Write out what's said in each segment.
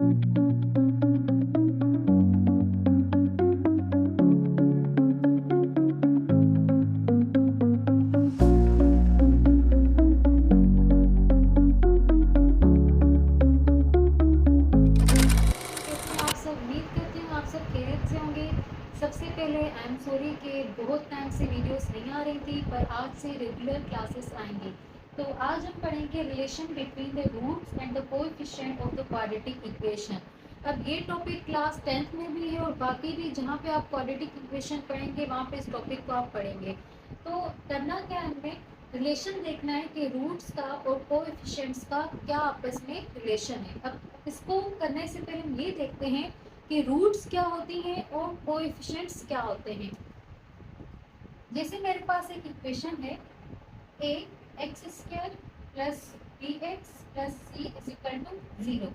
सबसे पहले I am sorry कि बहुत टाइम से वीडियोस नहीं आ रही थी, पर आज से रेगुलर क्लासेस आएंगी। तो आज हम पढ़ेंगे relation between the roots and the coefficient of the quadratic equation. अब ये टॉपिक क्लास 10th में भी है और बाकी भी जहाँ पे आप क्वाड्रेटिक इक्वेशन पढ़ेंगे वहाँ पे इस टॉपिक को आप पढ़ेंगे। तो करना क्या है, हमें रिलेशन देखना है कि रूट्स का और कोएफिशिएंट्स का क्या आपस में रिलेशन है। अब इसको करने से पहले हम ये देखते हैं कि रूट्स क्या होती हैं और कोएफिशिएंट्स क्या होते हैं। जैसे मेरे पास एक इक्वेशन है a x square plus b x plus c is equal to 0।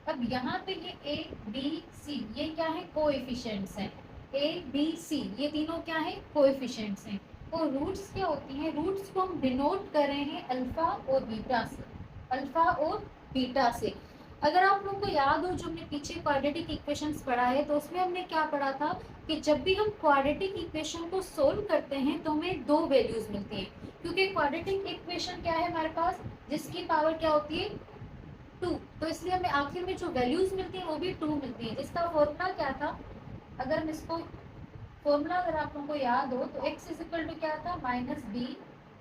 अब यहाँ पे ये a b c ये क्या है, कोएफिशिएंट्स हैं। a b c ये तीनों क्या है, कोएफिशिएंट्स हैं। और रूट्स क्या होती हैं, रूट्स को हम डिनोट कर रहे हैं अल्फा और बीटा से, अल्फा और बीटा से। अगर आप लोगों को याद हो, जो हमने पीछे क्वाड्रेटिक इक्वेशंस पढ़ा है, तो उसमें हमने क्या पढ़ा था कि जब भी हम क्वाड्रेटिक इक्वेशन को सोल्व करते हैं तो हमें दो वैल्यूज मिलती हैं, क्योंकि क्वाड्रेटिक इक्वेशन क्या है हमारे पास, जिसकी पावर क्या होती है 2। तो इसलिए हमें आखिर में जो वैल्यूज मिलती हैं वो भी 2 मिलती हैं। जिसका फॉर्मूला क्या था, अगर हम इसको फॉर्मूला अगर आप लोगों को याद हो तो x इज इक्वल टू क्या था, minus b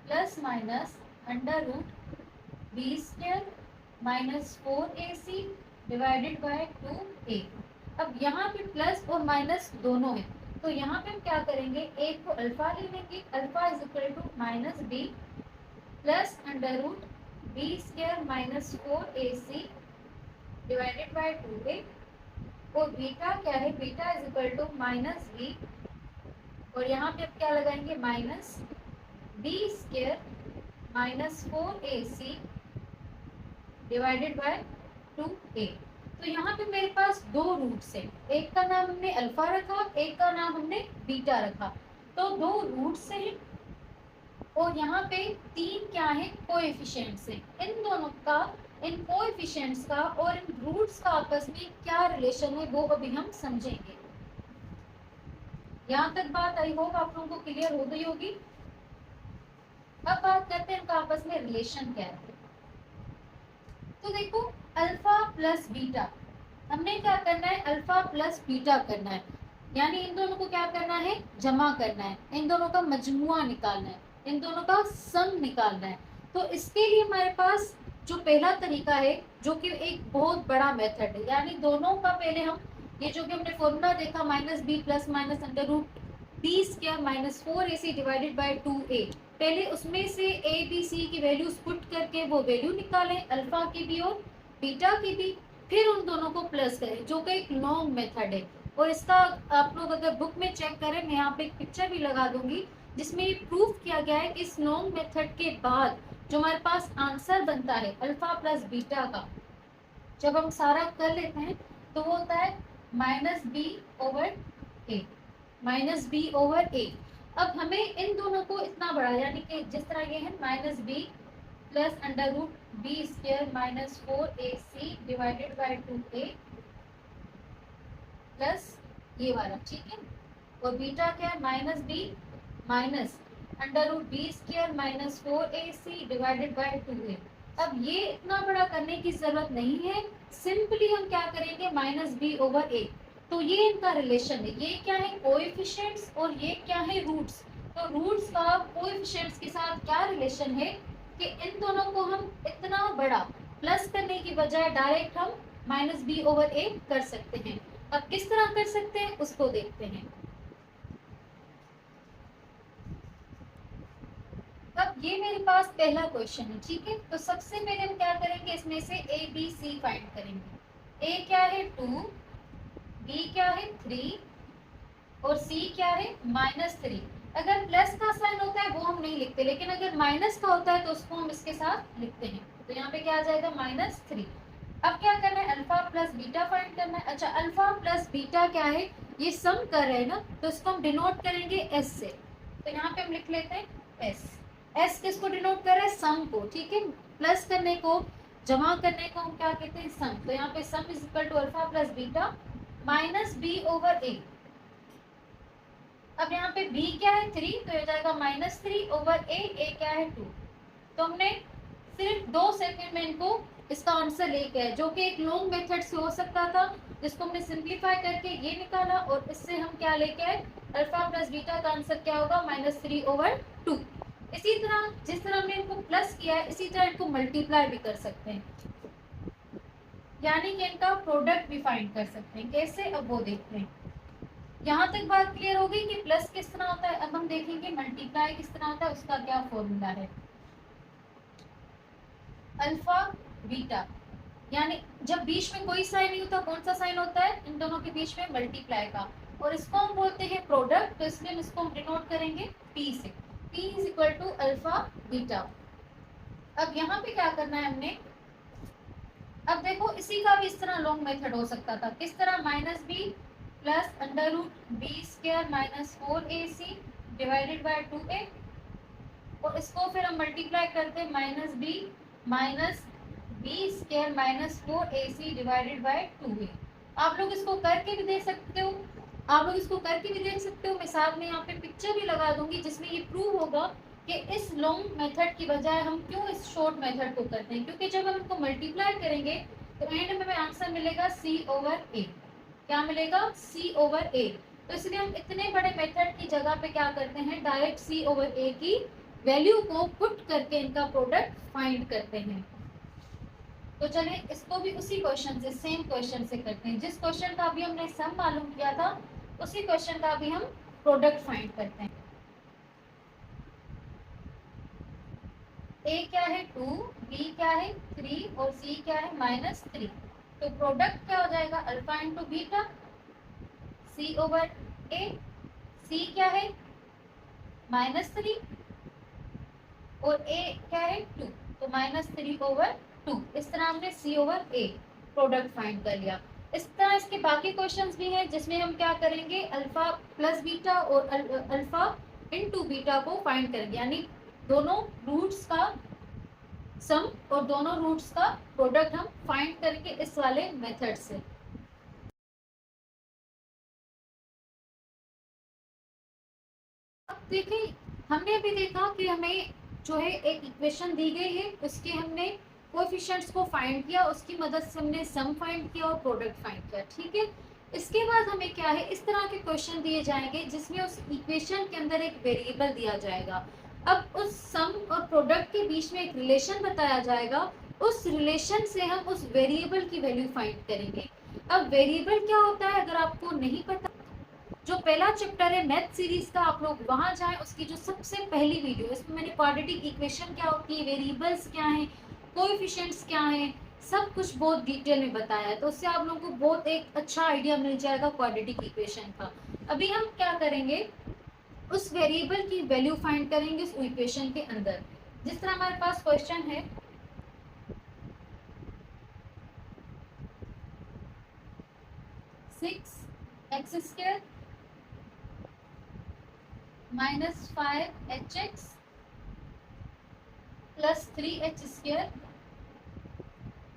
plus minus under root b square minus 4ac divided by 2a। अब यहाँ पे प्लस और माइनस दोनों है, तो यहाँ पे हम क्या करेंगे, एक को अल्फा ले लेंगे, alpha is equal to minus b plus under root b square minus 4ac divided by 2a। और बीटा क्या है, beta is equal to minus b और यहाँ पे अब क्या लगाएंगे, minus b square minus 4ac divided by 2a। तो यहाँ पे मेरे पास दो रूट्स हैं, एक का नाम हमने अल्फा रखा, एक का नाम हमने बीटा रखा। तो दो रूट्स हैं और यहाँ पे तीन क्या है, कोएफिशिएंट्स हैं। इन दोनों का, इन कोएफिशिएंट्स का और इन रूट्स का आपस में क्या रिलेशन है वो अभी हम समझेंगे। यहाँ तक बात आई होप आप लोगों को क्लियर हो गई होगी। अब बात करते हैं इनका आपस में रिलेशन क्या है। तो देखो, अल्फा प्लस बीटा, हमने क्या करना है, अल्फा प्लस बीटा करना है, यानी इन दोनों को क्या करना है, जमा करना है, इन दोनों का मजमुआ निकालना है, इन दोनों का सम निकालना है। तो इसके लिए हमारे पास जो पहला तरीका है, जो कि एक बहुत बड़ा मेथड है, यानी दोनों का पहले हम ये जो कि हमने फॉर्मूला देखा, minus b plus minus under root b square minus 4ac divided by 2a, पहले उसमें से a b c की वैल्यूज पुट करके वो वैल्यू निकालें, अल्फा की भी और बीटा की भी, फिर उन दोनों को प्लस करें, जो कि एक लॉन्ग मेथड है। और इसका आप लोग अगर बुक में चेक करें, मैं यहाँ पे एक पिक्चर भी लगा दूंगी जिसमें ये प्रूफ किया गया है कि इस लॉन्ग मेथड के बाद जो हमारे पास आंसर बनता है अल्फा प्लस बीटा का, जब हम सारा कर लेते हैं तो वो होता है minus B over A, minus B over A. अब हमें इन दोनों को इतना बड़ा, यानी कि जिस तरह ये है minus b plus under root b square minus 4ac divided by 2a plus ये वाला, ठीक है। और बीटा क्या है, minus b minus under root b square minus 4ac divided by 2a। अब ये इतना बड़ा करने की जरूरत नहीं है, सिंपली हम क्या करेंगे, माइनस बी ओवर ए। तो ये इनका रिलेशन है, ये क्या है, कोएफिशिएंट्स और ये क्या है, रूट्स। तो रूट्स का कोएफिशिएंट्स के साथ क्या रिलेशन है कि इन दोनों को हम इतना बड़ा प्लस करने की बजाय डायरेक्ट हम माइनस बी ओवर ए कर सकते हैं। अब किस तरह कर सकते हैं उसको देखते हैं। अब ये मेरे पास पहला क्वेश्चन है, ठीक है। तो सबसे पहले हम क्या करेंगे, इसमें से ए बी सी फाइंड करेंगे। ए क्या है 2, बी क्या है 3 और सी क्या है -3। अगर प्लस का साइन होता है वो हम नहीं लिखते, लेकिन अगर माइनस का होता है तो उसको हम इसके साथ लिखते हैं। तो यहाँ पे क्या आ जाएगा, -3। अब क्या करना है, अल्फा प्लस बीटा फाइंड करना है। अच्छा, अल्फा प्लस बीटा क्या है, ये सम कर रहे हैं ना, तो इसको हम डिनोट करेंगे एस से। तो यहाँ पे हम लिख लेते हैं एस। एस किसको डिनोट कर रहे हैं, सम को, ठीक है। प्लस करने को जमा करने को हम क्या कहते हैं, सम। तो यहाँ पे sum is equal to alpha plus beta minus B over A. अब यहाँ पे b क्या है 3, तो ये जाएगा -3 ओवर a क्या है 2। तो हमने सिर्फ 2 सेकंड में इनको इसका आंसर लेके आए, जो कि एक लॉन्ग मेथड से हो सकता था, जिसको हमने सिंप्लीफाई करके ये निकाला, और इससे हम क्या लेके आए, अल्फा प्लस बीटा का आंसर क्या होगा -3 ओवर 2। इसी तरह जिस तरह हमने इनको प्लस किया है, इसी तरह इनको मल्टीप्लाई भी कर सकते हैं, यानी कि इनका प्रोडक्ट भी फाइंड कर सकते हैं। कैसे, अब वो देखते हैं। यहाँ तक बात क्लियर हो गई कि प्लस किस तरह होता है। अब हम देखेंगे मल्टीप्लाई किस तरह होता है, उसका क्या फॉर्मूला है। अल्फा बीटा, यानी जब बीच में कोई साइन नहीं होता, कौन सा साइन होता है इन दोनों के बीच में, मल्टीप्लाई का, और इसको हम बोलते हैं प्रोडक्ट। तो इसलिए हम इसको डिनोट करेंगे p से। p is equal to alpha beta. अब यहाँ पे क्या करना है हमने, अब देखो इसी का भी इस तरह लॉन्ग मेथड हो सकता था। किस तरह, -b plus under root b square minus 4ac divided by 2a, और इसको फिर हम मल्टीप्लाई करते हैं -b minus b square minus 4ac divided by 2a। आप लोग इसको करके भी देख सकते हो, मैं साथ में यहाँ पे पिक्चर भी लगा दूंगी, जिसमें ये प्रूव होगा कि इस लॉन्ग मेथड की बजाय हम क्यों इस शॉर्ट मेथड को करते हैं। क्योंकि जब हम इनको मल्टीप्लाई करेंगे तो एंड में हमें आंसर मिलेगा c ओवर a। क्या मिलेगा, c ओवर a। तो इसलिए हम इतने बड़े मेथड की जगह पे क्या करते हैं, डायरेक्ट c ओवर a की वैल्यू को पुट करके इनका प्रोडक्ट फाइंड करते हैं। तो चलिए इसको भी उसी क्वेश्चन से, सेम क्वेश्चन से करते हैं। जिस क्वेश्चन का अभी हमने सम मालूम किया था, उसी क्वेश्चन का भी हम प्रोडक्ट फाइंड करते हैं। a क्या है 2, b क्या है 3 और c क्या है -3। तो प्रोडक्ट क्या हो जाएगा, alpha into beta c over a। c क्या है -3 और a क्या है 2, तो -3 ओवर 2। इस तरह हमने c over a product find कर लिया। इस तरह इसके बाकी क्वेश्चंस भी हैं, जिसमें हम क्या करेंगे, अल्फा प्लस बीटा और अल्फा इनटू बीटा को फाइंड करेंगे, यानी दोनों रूट्स का सम और दोनों रूट्स का प्रोडक्ट हम फाइंड करेंगे इस वाले मेथड से। अब देखिए, हमने अभी देखा कि हमें जो है एक इक्वेशन दी गई है, उसके हमने कोएफिशिएंट्स को फाइंड किया, उसकी मदद से हमने सम फाइंड किया और प्रोडक्ट फाइंड किया। ठीक है, इसके बाद हमें क्या है, इस तरह के क्वेश्चन दिए जाएंगे जिसमें उस इक्वेशन के अंदर एक वेरिएबल दिया जाएगा। अब उस सम और प्रोडक्ट के बीच में एक रिलेशन बताया जाएगा, उस रिलेशन से हम उस वेरिएबल की वैल्यू फाइंड करेंगे। अब वेरिएबल क्या होता है, अगर आपको नहीं पता, जो पहला चैप्टर है मैथ सीरीज का, आप लोग वहां जाएं, उसकी जो सबसे पहली वीडियो, इसमें मैंने क्वाड्रेटिक इक्वेशन क्या होती है, वेरिएबल्स क्या हैं, कोएफिशिएंट्स क्या हैं, सब कुछ बहुत डिटेल में बताया है। तो उससे आप लोगों को बहुत एक अच्छा आइडिया मिल जाएगा क्वाड्रेटिक इक्वेशन का। अभी हम क्या करेंगे, उस वेरिएबल की वैल्यू फाइंड करेंगे उस इक्वेशन के अंदर। जिस तरह हमारे पास क्वेश्चन है 6x² -5hx plus 3h²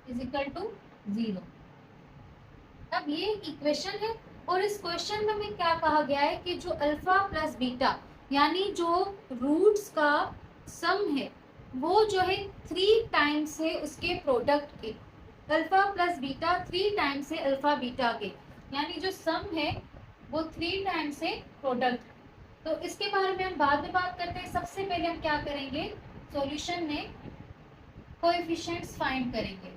is equal to 0। अब ये इक्वेशन है, और इस क्वेश्चन में हमें क्या कहा गया है कि जो अल्फा प्लस बीटा, यानी जो रूट्स का सम है, वो जो है 3 टाइम्स है उसके प्रोडक्ट के। अल्फा प्लस बीटा 3 टाइम्स है अल्फा बीटा के, यानी जो सम है वो 3 टाइम्स है प्रोडक्ट। तो इसके बारे में हम बाद में बात करते हैं। सबसे पहले हम क्या करेंगे, सॉल्यूशन में कोएफिशिएंट्स फाइंड करेंगे।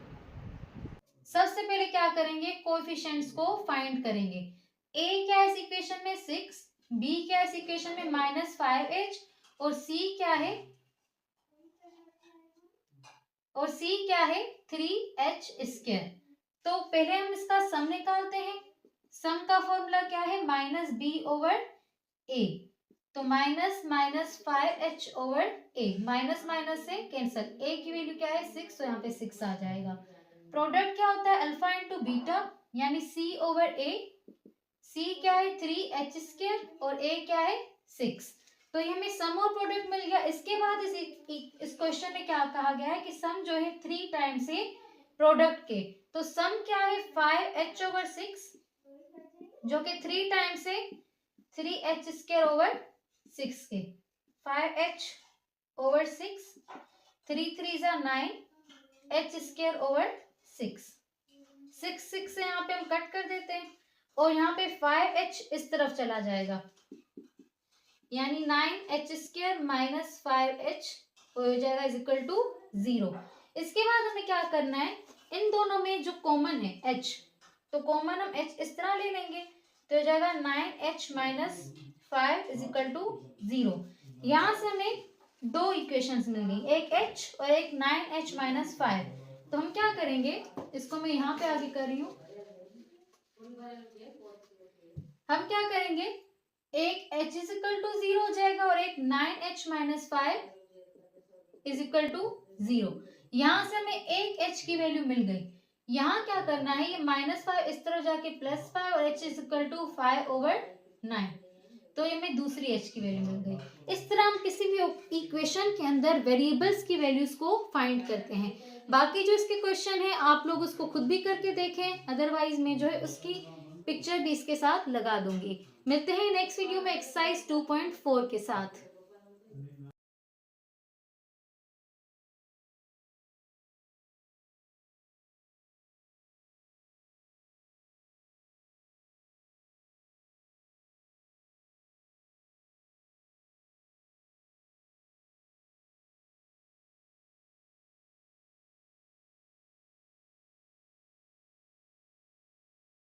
सबसे पहले क्या करेंगे, कोएफिशिएंट्स को फाइंड करेंगे। a क्या है इस इक्वेशन में 6, b क्या है इस इक्वेशन में -5h, और c क्या है,3h²। तो पहले हम इसका सम निकालते हैं। सम का फॉर्मूला क्या है, -b ओवर a। तो -5h over a, minus minus से कैंसिल, a की वैल्यू क्या है 6, तो यहाँ पे 6 आ जाएगा। प्रोडक्ट क्या होता है, अल्फा इंटू बीटा, यानी c ओवर a। c क्या है 3h² और a क्या है 6। तो ये हमें सम और प्रोडक्ट मिल गया। इसके बाद इस क्वेश्चन में क्या कहा गया है कि सम जो है 3 टाइम्स है प्रोडक्ट के। तो सम क्या है 5h/6 जो कि 3 टाइम्स है 3h² / 6 के। 5h/6 3 3 = 9 h² / 6 6 से यहाँ पे हम कट कर देते हैं और यहाँ पे 5h इस तरफ चला जाएगा यानी 9h² - 5h हो जाएगा = 0। इसके बाद हमें क्या करना है, इन दोनों में जो कॉमन है h, तो कॉमन हम h इस तरह ले लेंगे तो हो जाएगा 9h - 5 = 0। यहाँ से हमें दो इक्वेशंस मिल गई, एक h और एक 9h - 5। तो हम क्या करेंगे, इसको मैं यहाँ पे आगे कर रही हूँ, हम क्या करेंगे, एक h = 0 हो जाएगा और एक 9h - 5 = 0। यहाँ से हमें एक h की वैल्यू मिल गई। यहाँ क्या करना है, ये -5 इस तरह जाके +5 और h = 5/9, तो ये हमें दूसरी h की वैल्यू मिल गई। इस तरह हम किसी भी इक्वेशन के अंदर वेरिएबल्स की वैल्यूज को फाइंड करते हैं। बाकी जो इसके क्वेश्चन है आप लोग उसको खुद भी करके देखें, अदरवाइज मैं जो है उसकी पिक्चर भी इसके साथ लगा दूंगी। मिलते हैं नेक्स्ट वीडियो में एक्सरसाइज 2.4 के साथ।